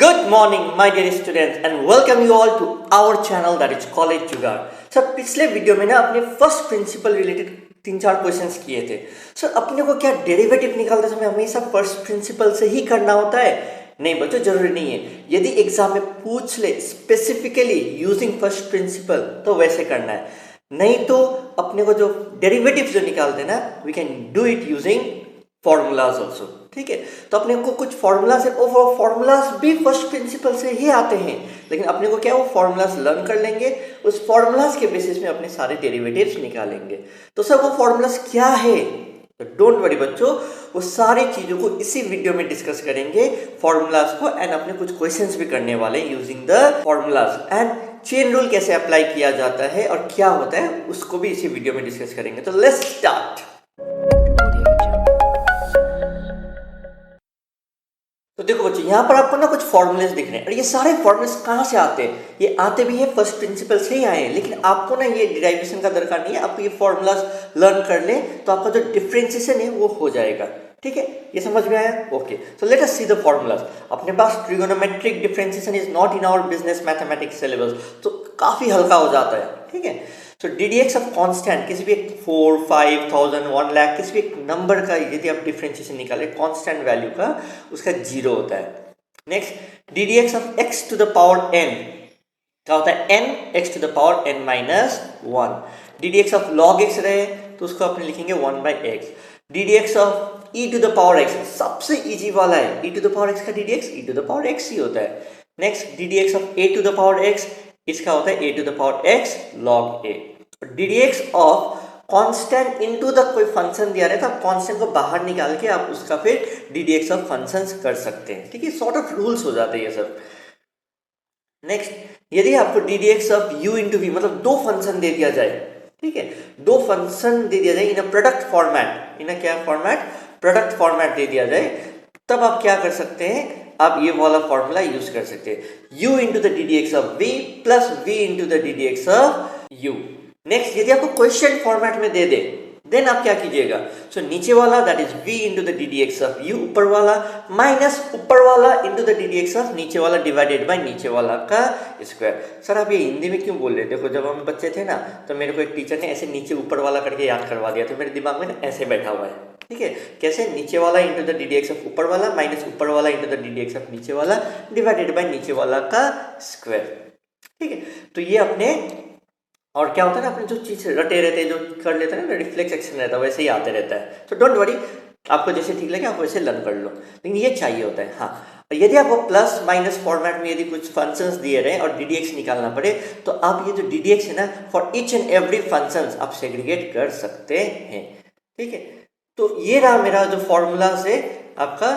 Good morning, my dear students, and welcome you all to our channel that is College Jugaad. Sir पिछले video में ना अपने first principle related 3-4 questions किए थे. Sir अपने को क्या डेरिवेटिव निकालते समय हमेशा फर्स्ट प्रिंसिपल से ही करना होता है? नहीं बच्चों, जरूरी नहीं है. यदि एग्जाम में पूछ ले स्पेसिफिकली यूजिंग फर्स्ट प्रिंसिपल तो वैसे करना है. नहीं तो अपने को जो डेरिवेटिव जो निकालते हैं ना, we can do it using formulas also. ठीक है, तो अपने को कुछ फॉर्मूलाज है, वो फॉर्मूलाज भी फर्स्ट प्रिंसिपल से ही आते हैं, लेकिन अपने को क्या वो फॉर्मूलाज लर्न कर लेंगे, उस फॉर्मूलाज के बेसिस में अपने सारे डेरिवेटिव्स निकालेंगे. तो सर वो फॉर्मूलाज क्या है? तो डोंट वरी बच्चों, वो सारी चीजों को इसी वीडियो में डिस्कस करेंगे, फॉर्मूलाज को, एंड अपने कुछ क्वेश्चंस भी करने वाले हैं using the formulas. And chain rule कैसे अप्लाई किया जाता है और क्या होता है उसको भी इसी वीडियो में डिस्कस करेंगे. तो लेट्स स्टार्ट. तो देखो बच्चों, यहाँ पर आपको ना कुछ फॉर्मूलेस दिख रहे हैं, और ये सारे फॉर्मूलेस कहाँ से आते हैं? ये आते भी है फर्स्ट प्रिंसिपल से ही आए हैं, लेकिन आपको ना ये डिराइवेशन का दरकार नहीं है. आप ये फॉर्मूलास लर्न कर ले तो आपका जो डिफरेंशिएशन है वो हो जाएगा. ठीक है, ये समझ में आया? Okay, so let us see the formulas. अपने पास trigonometric differentiation is not in our business mathematics syllabus, तो काफी हल्का हो जाता है. ठीक है, सो ddx ऑफ कांस्टेंट, किसी भी एक 4, 5,000, 1 लाख, किसी भी एक नंबर का यदि आप डिफरेंशिएशन निकालें कांस्टेंट वैल्यू का, उसका 0 होता है. Next ddx of x to the power n क्या होता है? n x to the power n minus 1. ddx of log x रहे तो उसको अपने लिखेंगे 1/x. ddx ऑफ e to the power x सबसे इजी वाला है, e to the power x का ddx e to the power x ही होता है. Next ddx of a to the power x, इसका होता है a to the power x log a. ddx of constant into the कोई function दिया रहता है, कांस्टेंट को बाहर निकाल के आप उसका फिर ddx ऑफ फंक्शंस कर सकते हैं. ठीक है, सॉर्ट ऑफ रूल्स हो जाते हैं ये सब. नेक्स्ट, यदि आपको ddx of u into v मतलब दो फंक्शन दे दिया जाए, ठीक है, दो फंक्शन दे दिया जाए इन अ प्रोडक्ट फॉर्मेट, इन अ क्या फॉर्मेट? प्रोडक्ट फॉर्मेट दे दिया जाए, तब आप क्या कर सकते हैं? आप ये वाला फॉर्मूला यूज कर सकते हैं, u into the ddx of v plus v into the ddx of u. Next, यदि आपको क्वेश्चन फॉर्मेट में दे दे, देन आप क्या कीजिएगा? सो नीचे वाला that is v into the ddx of u, ऊपर वाला माइनस ऊपर वाला इंटू द ddx ऑफ नीचे वाला डिवाइडेड बाय नीचे वाला का स्क्वायर. सर आप ये हिंदी में क्यों बोल रहे? देखो जब हम बच्चे थे ना, तो मेरे को एक टीचर ने ऐसे नीचे ऊपर वाला करके याद करवा दिया, तो मेरे दिमाग में ऐसे बैठा हुआ है. ठीक है, कैसे? नीचे वाला इंटू द ddx ऑफ ऊपर वाला माइनस ऊपर वाला इंटू द ddx ऑफ नीचे वाला डिवाइडेड बाय नीचे वाला का स्क्वायर. ठीक है, तो ये अपने, और क्या होता है ना, अपने जो चीज रटे रहते हैं, जो कर लेते हैं ना, रिफ्लेक्स एक्शन रहता है, वैसे ही आते रहता है. तो डोंट वरी, आपको जैसे ठीक लगे आप वैसे लर्न कर लो, लेकिन ये चाहिए होता है. हाँ, यदि आपको प्लस माइनस फॉर्मेट में यदि कुछ फंक्शंस दिए रहे और ddx निकालना पड़े, तो आप ये जो ddx है ना, for each and every functions आप सेग्रीगेट कर सकते हैं. ठीक है, तो ये रहा मेरा जो फॉर्मूला से आपका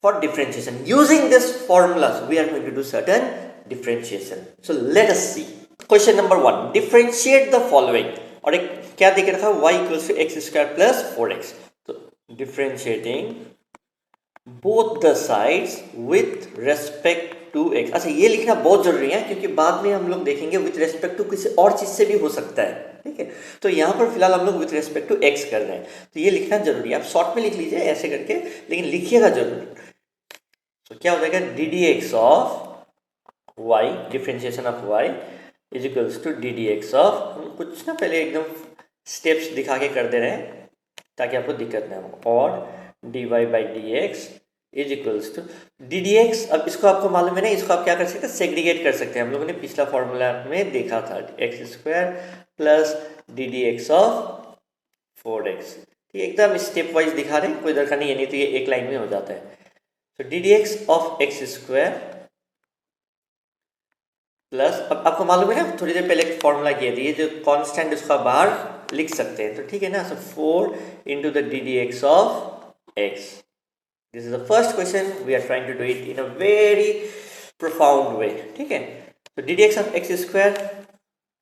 for differentiation. Using this formulas we are going to do certain differentiation. So let us see question number 1. Differentiate the following, और एक क्या देख रखा है? y equals to x square plus 4x. तो differentiating both the sides with respect to x. अच्छा, ये लिखना बहुत जरूरी है, क्योंकि बाद में हम लोग देखेंगे विथ रेस्पेक्ट टू किसी और चीज से भी हो सकता है. ठीक है, तो यहाँ पर फिलहाल हम लोग विथ रेस्पेक्ट टू x कर रहे हैं, तो ये लिखना जरूरी है. आप शॉर्ट में लिख लीजिए ऐसे करके, लेकिन लिखिएगा जरूर. तो क्या हो जाएगा? ddx of y, differentiation of y is equals to ddx of, हम कुछ ना पहले एकदम स्टेप्स दिखा के कर दे रहे हैं ताकि आपको दिक्कत ना हो, और dy by dx is equals to ddx. अब इसको आपको मालूम है ना, इसको आप क्या कर सकते हैं? सेग्रीगेट कर सकते हैं. हम लोगों ने पिछला फॉर्मूला में देखा था, x square plus ddx of 4x. एकदम स्टेप वाइज दिखा रहे हैं, कोई दरकार नहीं है, नहीं तो ये एक लाइन में हो जाता है. तो ddx of x square plus, अब आपको मालूम है ना, थोड़ी देर पहले एक फॉर्मूला किया था, ये जो कांस्टेंट उसका बाहर लिख सकते हैं, तो ठीक है ना. So 4 into the ddx of x. This is the first question, we are trying to do it in a very profound way. ठीक है, तो ddx ऑफ एक्स स्क्वायर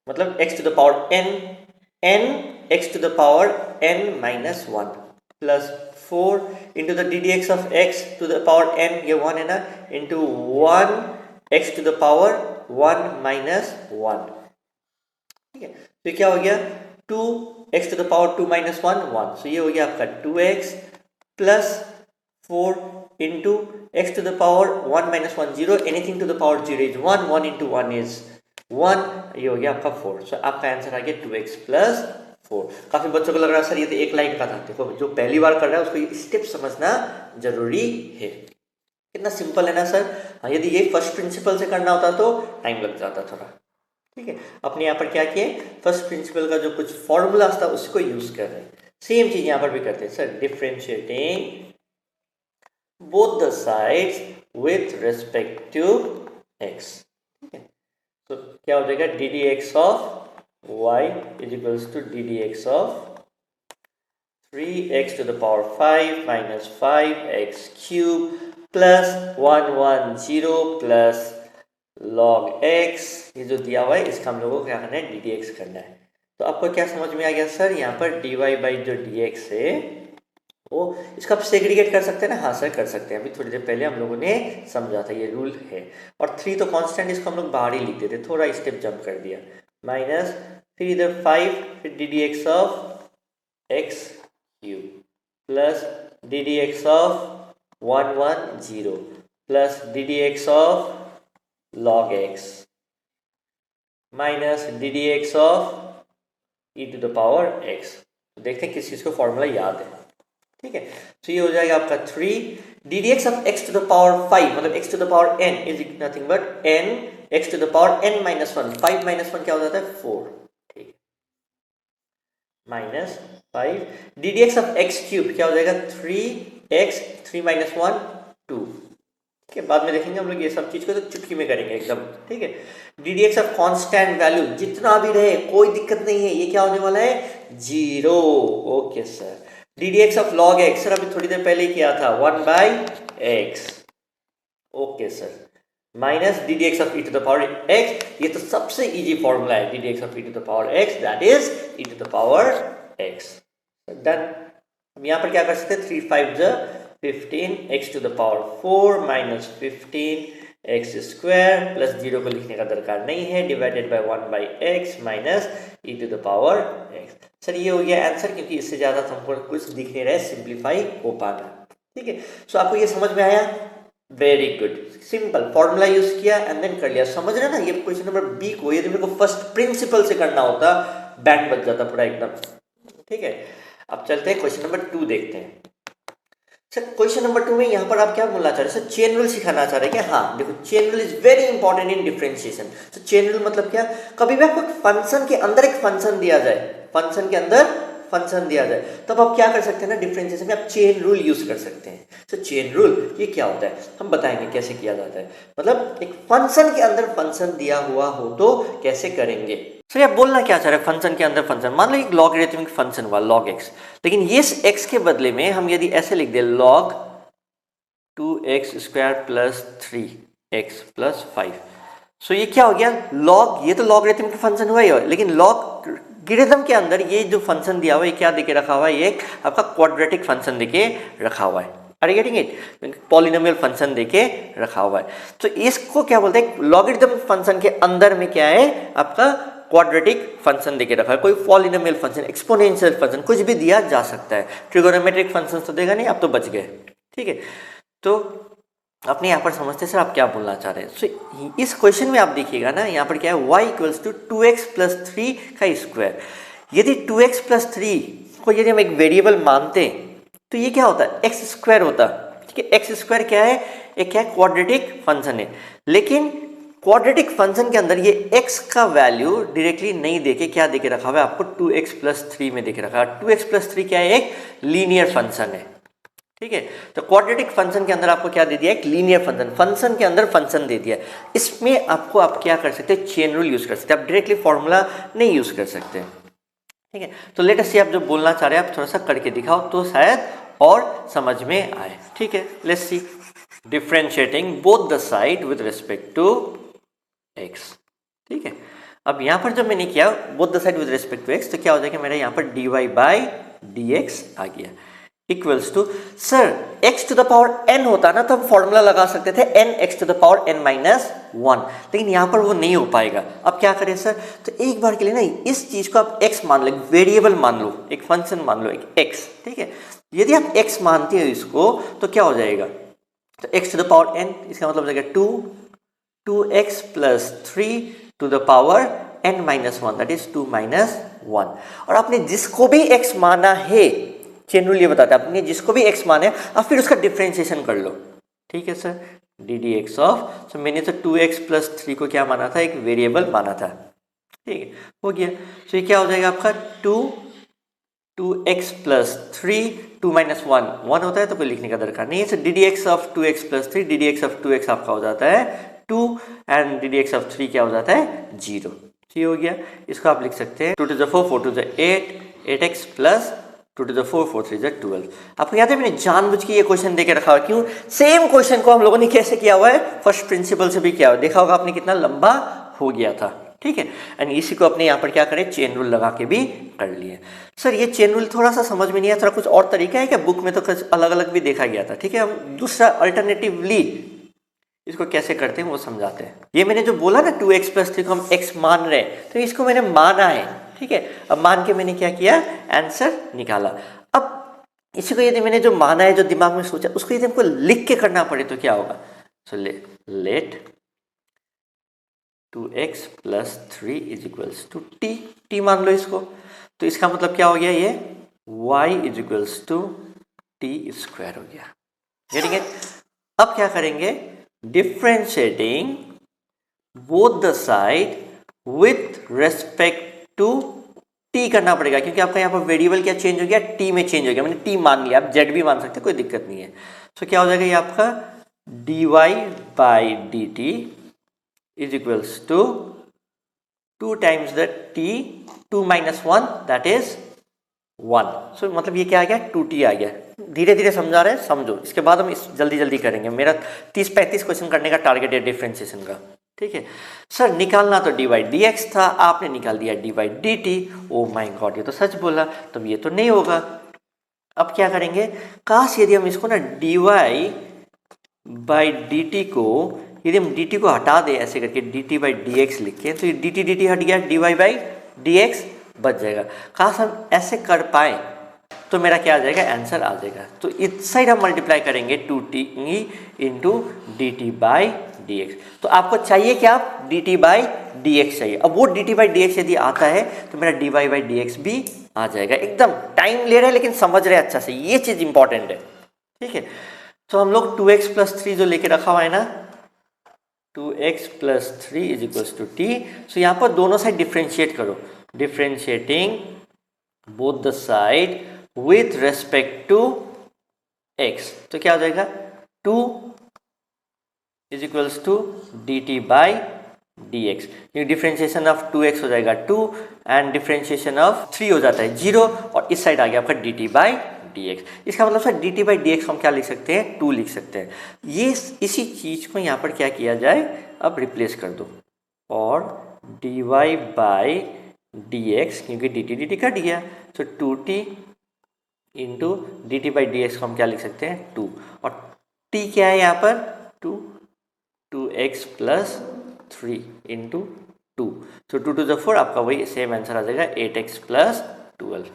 मतलब x to the power n x to the power n minus 1 plus 4 into the ddx of x to the power n, ये 1 है ना, into 1 x to the power 1 minus 1. ठीक है, तो ये क्या हो गया? 2x to the power 2 minus 1 1. So ये हो गया आपका 2x plus 4 into x to the power 1 minus 1 0, anything to the power 0 is 1, 1 into 1 is 1, ये हो गया आपका 4। सो आपका आंसर आ गया 2x प्लस 4। काफी बच्चों को लग रहा है सर ये तो एक लाइन का था, देखो जो पहली बार कर रहा है उसको ये स्टेप समझना जरूरी है। कितना सिंपल है ना सर। हाँ, यदि ये फर्स्ट प्रिंसिपल से करना होता तो टाइम लग जाता थोड़ा। ठीक है, अपने यहाँ पर क्या किए, फर्स्ट प्रिंसिपल का जो कुछ फॉर्मूलाज था उसको यूज कर रहे हैं। सेम चीज यहाँ पर भी करते हैं sir, differentiating both the sides with respect to x। ठीक है, तो क्या हो जाएगा, d d x of y is equals to d d x of 3x to the power 5 minus 5x cube plus 110 plus log x, ये जो दिया हुआ है इसका हम लोगों को क्या करना है, डी डी एक्स करना है। तो आपको क्या समझ में आ गया सर, यहाँ पर dy बाई जो dx है वो इसका आप सेग्रीगेट कर सकते हैं ना। हाँ सर कर सकते हैं, अभी थोड़ी देर पहले हम लोगों ने समझा था, ये रूल है। और 3 तो कांस्टेंट, इसको हम लोग बाहर ही लिखते थे, थोड़ा स्टेप जंप कर दिया, माइनस फिर इधर 5 फिर d d x of x cube plus d d x of 110 plus d d x of log x minus d d x of e to the power x। देखते हैं किस चीज को फॉर्मूला याद है। ठीक है, तो ये हो जाएगा आपका 3 d d x of x to the power 5 मतलब x to the power n is nothing but n x to the power n minus 1, 5 minus 1 क्या हो जाता है 4। ठीक है, minus 5 d d x of x cube क्या हो जाएगा 3x 3 माइनस 1 2। ठीक है, बाद में देखेंगे हम लोग ये सब चीज को तो चुटकी में करेंगे एकदम। ठीक है, d d x of constant value जितना भी रहे कोई दिक्कत नहीं है, ये क्या होने वाला है 0। Okay sir, d d x of log x sir अभी थोड़ी देर पहले ही किया था 1 by x. Okay sir, minus d d x of e to the power x, ये तो सबसे इजी फॉर्मूला है, d d x of e to the power x that is e to the power x. Done. हम यहाँ पर क्या कर सकते हैं, 3 5 15 x to the power 4 minus 15 x square plus 0 को लिखने का दरकार नहीं है, divided by 1 by x minus e to the power x। Sir ये हो गया आंसर, क्योंकि इससे ज़्यादा तो हमको कुछ दिख नहीं रहा है, सिंप्लीफाई हो पाना। ठीक है, सो आपको ये समझ में आया, very good, simple formula use किया एंड देन कर लिया। समझ रहे ना, ये क्वेश्चन नंबर बी को यदि मेरे को फर्स्ट प्रिंसिपल से करना होता बैंड बच जाता पूरा एकदम। ठीक है, अब चलते हैं क्वेश्चन नंबर 2 देखते हैं। सर क्वेश्चन नंबर 2 में यहाँ पर आप क्या बोलना चाह रहे हैं, सर चेन रूल सिखाना चाह रहे हैं क्या? हाँ देखो, chain rule is very important in differentiation. तो चेन रूल मतलब क्या, कभी भी आपको फंक्शन के अंदर एक फंक्शन दिया जाए, फंक्शन के अंदर फंक्शन दिया जाए, तब आप क्या कर सकते हैं ना, डिफरेंशिएशन में आप चेन रूल यूज कर सकते हैं। तो चेन रूल ये क्या होता है, हम बताएंगे कैसे किया जाता है। मतलब एक फंक्शन के अंदर फंक्शन दिया हुआ हो तो कैसे करेंगे। सर आप बोलना क्या चाह रहे हैं, फंक्शन के अंदर फंक्शन, मान लो एक लॉगरिथमिक फंक्शन हुआ log x, लेकिन ये x के बदले में हम यदि ऐसे लिख दे log 2x square plus 3x plus 5, सो ये क्या हो गया log, ये तो लॉगरिथमिक फंक्शन हुआ ही, लेकिन लॉगरिथम के अंदर ये जो फंक्शन दिया हुआ है क्या देके रखा हुआ है, ये आपका क्वाड्रेटिक फंक्शन देके रखा हुआ है। Are you getting it, polynomial function देके रखा हुआ है। तो इसको क्या बोलते हैं, लॉगरिथम फंक्शन के अंदर में क्या है आपका क्वाड्रेटिक फंक्शन देके रखा है, कोई पॉलिनोमियल फंक्शन, एक्सपोनेंशियल फंक्शन, कुछ भी दिया जा सकता है। ट्रिगोनोमेट्रिक फंक्शन तो देगा नहीं, आप तो बच गए। ठीक है, तो अपने यहाँ पर समझते सर आप क्या बोलना चाह रहे हैं। सो इस क्वेश्चन में आप देखिएगा ना, यहाँ पर क्या है y equals to 2x plus 3 का स्क्वायर। यदि 2x प्लस 3 को यदि हम एक वेरिएबल मानते तो ये क्या होता है, x स्क्वायर होता। ठीक है, x स्क्वायर क्या है, एक क्या है क्वाड्रेटिक फंक्शन है, लेकिन क्वाड्रेटिक फंक्शन के अंदर ये x का वैल्यू डायरेक्टली नहीं देके क्या देके रखा हुआ है आपको, 2x प्लस 3 में देके रखा है। 2x प्लस 3 क्या है, एक लीनियर फंक्शन है। ठीक है, तो क्वाड्रेटिक फंक्शन के अंदर आपको क्या दे दिया, एक लीनियर फंक्शन, फंक्शन के अंदर फंक्शन दे दिया। इसमें आपको आप क्या कर सकते हैं, चेन रूल यूज कर सकते हैं, आप डायरेक्टली फॉर्मूला नहीं यूज कर सकते। ठीक है, तो लेट अस सी, आप जो बोलना चाह रहे हैं आप थोड़ा सा करके दिखाओ तो शायद और समझ में आए। ठीक है, let's see, differentiating both the side with respect to x। ठीक है, अब यहाँ पर जब मैंने किया both the side with respect to x, तो क्या हो जाएगा मेरा यहाँ पर dy बाई dx आ गया, equals to, sir x to the power n होता ना तो हम फॉर्मूला लगा सकते थे n x to the power n minus 1, लेकिन यहाँ पर वो नहीं हो पाएगा। अब क्या करें सर, तो एक बार के लिए नहीं, इस चीज को आप x मान लो, वेरिएबल मान लो, एक फंक्शन मान लो, एक x। ठीक है, यदि आप x मानते हो इसको तो क्या हो जाएगा, तो x to the power n, इसका मतलब हो जाएगा 2x plus 3 to the power n minus 1, that is 2 minus 1। और आपने जिसको भी x माना है, चेन रूल ये बताता है, आपने जिसको भी x माना है आप फिर उसका डिफ्रेंशिएशन कर लो। ठीक है sir, d d x of, तो मैंने तो 2x प्लस 3 को क्या माना था, एक वेरिएबल माना था। ठीक है, हो गया। तो ये क्या हो जाएगा आपका 2x प्लस 3, 2 माइनस 1 होता है तो कोई लिखने का दरकार नहीं है। तो D d x of 2x plus 3, d d x of 2x आपका हो जाता है 2 and d d x of 3 क्या हो जाता है 0। ठीक हो गया। इसको आप लिख सकते हैं 2 to the 4, 4 to the 8, 8x plus 2 to the 4, 4 3 the 12। आपको याद है मैंने जानबूझ के ये क्वेश्चन देके रखा हुआ, क्यों? सेम क्वेश्चन को हम लोगों ने कैसे किया हुआ है, फर्स्ट प्रिंसिपल से भी किया हुआ, देखा होगा आपने कितना लंबा हो गया था। ठीक है, एंड इसी को अपने यहाँ पर क्या करें, चेन रूल लगा के भी कर लिए। सर ये चेन रूल थोड़ा सा समझ में नहीं आया, थोड़ा कुछ और तरीका है क्या? बुक में तो कुछ अलग अलग भी देखा गया था। ठीक है, हम दूसरा अल्टरनेटिवली इसको कैसे करते हैं वो समझाते हैं। ये मैंने जो बोला ना 2x प्लस 3 को हम x मान रहे हैं, तो इसको मैंने माना है। ठीक है, अब मान के मैंने क्या किया, आंसर निकाला। अब इसी को यदि मैंने जो माना है, जो दिमाग में सोचा, उसको यदि हमको लिख के करना पड़े तो क्या होगा। So let 2x plus 3 is equals to t मान लो इसको। तो इसका मतलब क्या हो गया, ये y is equals to t square हो गया। Getting it? अब क्या करेंगे, differentiating both the side with respect to t करना पड़ेगा, क्योंकि आपका यहाँ पर वेरिएबल क्या चेंज हो गया, t में चेंज हो गया। मैंने t मान लिया, आप z भी मान सकते, कोई दिक्कत नहीं है। तो क्या हो जाएगा, ये आपका dy by d T is equals to 2 times the t, 2 minus 1 that is 1। so मतलब ये क्या आ गया, 2t आ गया। धीरे धीरे समझा रहे हैं, समझो, इसके बाद हम इस जल्दी जल्दी करेंगे। मेरा 30-35 क्वेश्चन करने का टारगेट है डिफरेंशिएशन का। ठीक है सर, निकालना तो डी बाई डी एक्स था, आपने निकाल दिया d by d t. Oh my God, ये तो सच बोला, तो ये तो नहीं होगा। अब क्या करेंगे, काश यदि हम इसको ना d y by d t को, यदि हम dt को हटा दें ऐसे करके dt बाई डी एक्स लिखें, तो ये dt हट गया, dy बाई डी एक्स बच जाएगा। काश हम ऐसे कर पाए तो मेरा क्या आ जाएगा, आंसर आ जाएगा। तो इस साइड हम मल्टीप्लाई करेंगे 2t into d t by d x. तो आपको चाहिए क्या, dt बाई डी एक्स चाहिए। अब वो dt बाई डी एक्स यदि आता है तो मेरा dy बाई डी एक्स भी आ जाएगा। एकदम टाइम ले रहे हैं लेकिन समझ रहे हैं अच्छा से, ये चीज़ इंपॉर्टेंट है। ठीक है, तो हम लोग 2x प्लस 3 जो लेके रखा हुआ है ना, 2x plus 3 is equals to t। So यहाँ पर दोनों साइड डिफ्रेंशिएट करो, differentiating both the side with respect to x। तो क्या हो जाएगा, 2 is equals to d t by d x. Differentiation of 2x हो जाएगा 2 एंड डिफ्रेंशिएशन ऑफ 3 हो जाता है 0, और इस साइड आ गया आपका D t by d x. इसका मतलब sir D t by d x हम क्या लिख सकते हैं, 2 लिख सकते हैं। ये इसी चीज़ को यहाँ पर क्या किया जाए, अब रिप्लेस कर दो, और d y by d x, क्योंकि डी टी कट गया, तो 2t into d t by d x को हम क्या लिख सकते हैं, 2, और t क्या है यहाँ पर 2x प्लस 3 इंटू 2, तो 2 to the 4 आपका वही सेम आंसर आ जाएगा 8x प्लस 12।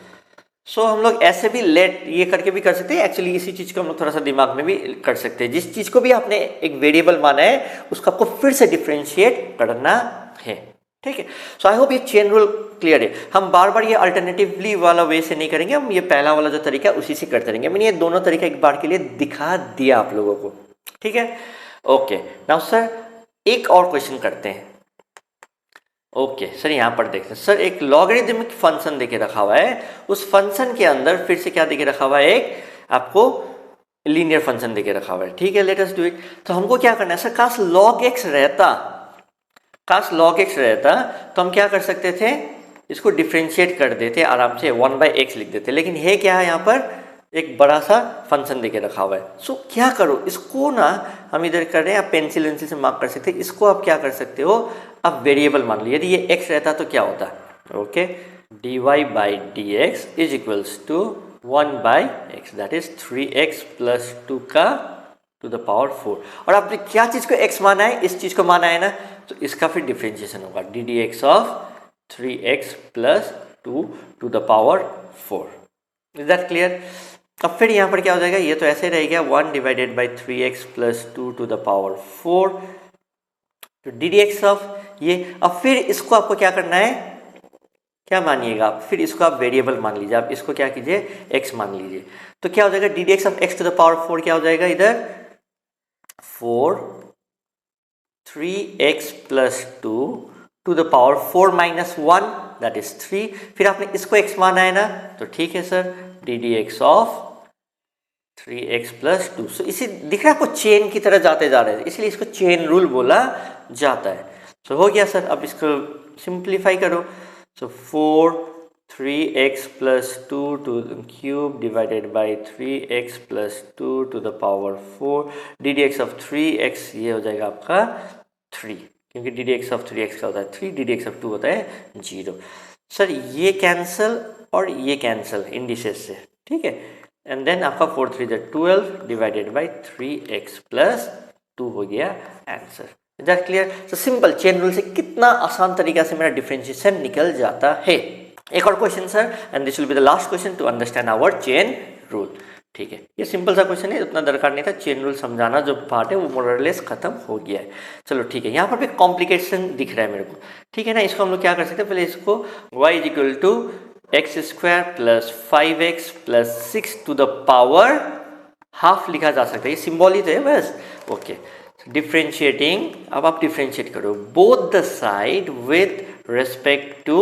सो हम लोग ऐसे भी लेट ये करके भी कर सकते हैं। एक्चुअली इसी चीज़ को हम लोग थोड़ा सा दिमाग में भी कर सकते हैं। जिस चीज़ को भी आपने एक वेरिएबल माना है उसको आपको फिर से डिफ्रेंशिएट करना है। ठीक है, सो आई होप ये चेन रूल क्लियर है। हम बार बार ये अल्टरनेटिवली वाला वे से नहीं करेंगे, हम ये पहला वाला जो तरीका है उसी से करते रहेंगे। मैंने ये दोनों तरीका एक बार के लिए दिखा दिया आप लोगों को। ठीक है, ओके, नाउ सर एक और क्वेश्चन करते हैं। ओके सर, यहाँ पर देखते हैं सर, एक लॉगरिदमिक फंक्शन देके रखा हुआ है, उस फंक्शन के अंदर फिर से क्या देके रखा हुआ है, एक आपको लीनियर फंक्शन देके रखा हुआ है। ठीक है, लेट अस डू इट। तो हमको क्या करना है सर, काश log x रहता तो हम क्या कर सकते थे, इसको डिफ्रेंशिएट कर देते आराम से, 1/x लिख देते। लेकिन है क्या है, यहाँ पर एक बड़ा सा फंक्शन देके रखा हुआ है। सो क्या करो, इसको ना हम इधर कर रहे हैं, आप पेंसिल वेंसिल से मार्क कर सकते हैं। इसको आप क्या कर सकते हो, अब वेरिएबल मान लो, यदि ये x रहता तो क्या होता, okay, dy by d x is equals to 1/x, that is 3x plus 2 का टू द पावर 4। और आपने क्या चीज़ को x माना है, इस चीज़ को माना है ना, तो इसका फिर डिफ्रेंशिएशन होगा d d x of 3x plus 2 to the power 4। Is that clear? अब फिर यहाँ पर क्या हो जाएगा, ये तो ऐसे रहेगा 1 divided by 3x plus 2 to the power 4, तो डी डी एक्स ऑफ ये। अब फिर इसको आपको क्या करना है, क्या मानिएगा, फिर इसको आप वेरिएबल मान लीजिए, आप इसको क्या कीजिए, x मान लीजिए। तो क्या हो जाएगा, d d x of x to the power 4 क्या हो जाएगा, इधर 4 3x plus 2 to the power 4 minus 1 that is 3। फिर आपने इसको x माना है ना, तो ठीक है sir, d d x of 3x plus 2। सो इसी दिख रहा है आपको, चेन की तरह जाते जा रहे हैं, इसलिए इसको चेन रूल बोला जाता है। सो हो गया सर, अब इसको सिंप्लीफाई करो। So 4 3x plus 2 to cube divided by 3x plus 2 to the power 4, d d x of 3x ये हो जाएगा आपका 3, क्योंकि D d x of 3x का होता है 3, डी डी एक्स ऑफ 2 होता है 0। सर ये कैंसल और ये कैंसल इंडिसेस से, ठीक है, एंड देन आपका 4 3 12 डिवाइडेड बाई 3x प्लस 2 हो गया answer. Is that clear? So simple chain rule से कितना आसान तरीका से मेरा डिफरेंशिएशन निकल जाता है। एक और question sir, and this will be the last question to understand our chain rule. ठीक है, ये सिंपल सा क्वेश्चन है, उतना दरकार नहीं था, चेन रूल समझाना जो पार्ट है वो मोरलेस खत्म हो गया है। चलो ठीक है, यहाँ पर भी कॉम्प्लिकेशन दिख रहा है मेरे को, ठीक है ना। इसको हम लोग क्या कर सकते हैं, पहले इसको y is equal to x square plus 5x plus 6 to the power half लिखा जा सकता है, ये सिंबल ही तो है बस। ओके, डिफ्रेंशिएटिंग, अब आप डिफ्रेंशिएट करो both the side with respect to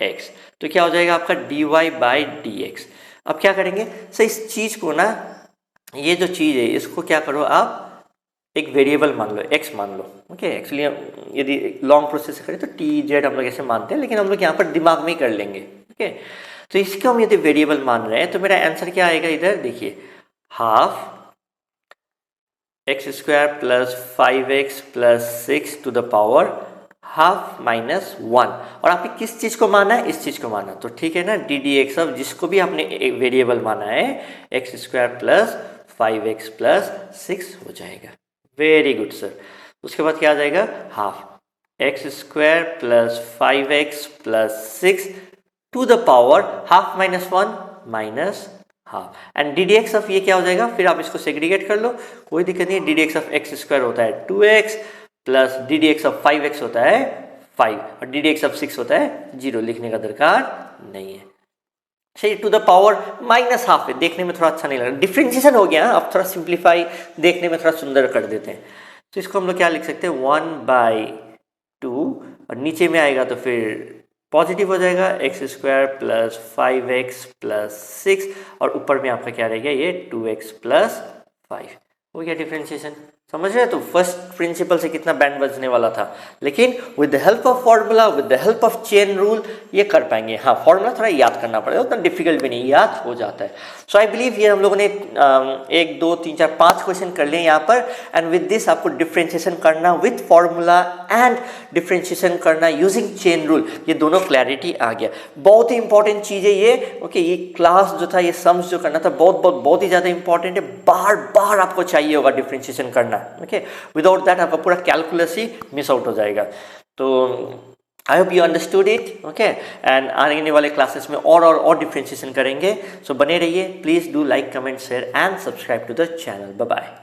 x, तो क्या हो जाएगा आपका dy बाई डी एक्स। अब क्या करेंगे सर, इस चीज़ को ना, ये जो चीज़ है इसको क्या करो आप एक वेरिएबल मान लो, x मान लो। ओके, एक्चुअली यदि लॉन्ग प्रोसेस करें तो टी जेड हम लोग ऐसे मानते हैं, लेकिन हम लोग यहाँ पर दिमाग में ही कर लेंगे। ओके, तो इसको हम यदि वेरिएबल मान रहे हैं तो मेरा आंसर क्या आएगा, इधर देखिए, half x square plus 5x plus 6 to the power half minus 1। और आपने किस चीज़ को माना है, इस चीज़ को माना, तो ठीक है ना, डी डी एक्स ऑफ जिसको भी आपने वेरिएबल माना है x square plus 5x plus 6 हो जाएगा। Very good sir. उसके बाद क्या आ जाएगा, half x square plus 5x plus 6 to the power half minus 1 minus half, and d d x of ये क्या हो जाएगा, फिर आप इसको सेग्रीगेट कर लो, कोई दिक्कत नहीं है। D d x of x square होता है 2x plus d d x of 5x होता है 5 और डी डी एक्स ऑफ 6 होता है 0, लिखने का दरकार नहीं है। सही, to the power minus half है, देखने में थोड़ा अच्छा नहीं लग रहा, डिफ्रेंशिएशन हो गया, अब थोड़ा सिंप्लीफाई देखने में थोड़ा सुंदर कर देते हैं। तो इसको हम लोग क्या लिख सकते हैं, 1/2, और नीचे में आएगा तो फिर पॉजिटिव हो जाएगा x square plus 5x plus 6, और ऊपर में आपका क्या रहेगा, ये 2x प्लस 5 हो गया डिफ्रेंशिएशन। समझ रहे हैं? तो फर्स्ट प्रिंसिपल से कितना बैंड बजने वाला था, लेकिन with the help of formula, with the help of chain rule ये कर पाएंगे। हाँ, फॉर्मूला थोड़ा याद करना पड़ेगा, उतना डिफिकल्ट भी नहीं, याद हो जाता है। सो आई बिलीव ये हम लोगों ने 1 2 3 4 5 क्वेश्चन कर लिए यहाँ पर, एंड विद दिस आपको डिफ्रेंशिएशन करना विद फॉर्मूला एंड डिफ्रेंशिएशन करना यूजिंग चेन रूल, ये दोनों क्लैरिटी आ गया। बहुत ही इंपॉर्टेंट चीज़ है ये। ओके, ये क्लास जो था, ये सम्स जो करना था, बहुत ही ज़्यादा इंपॉर्टेंट है, बार बार आपको चाहिए होगा डिफ्रेंशिएशन करना। ओके, विदाउट दैट आपका पूरा कैलकुलस ही मिस आउट हो जाएगा। तो I hope you understood it. Okay, and आने वाले क्लासेस में और डिफ्रेंशिएशन करेंगे। सो बने रहिए, please do like, comment, share and subscribe to the channel. Bye bye.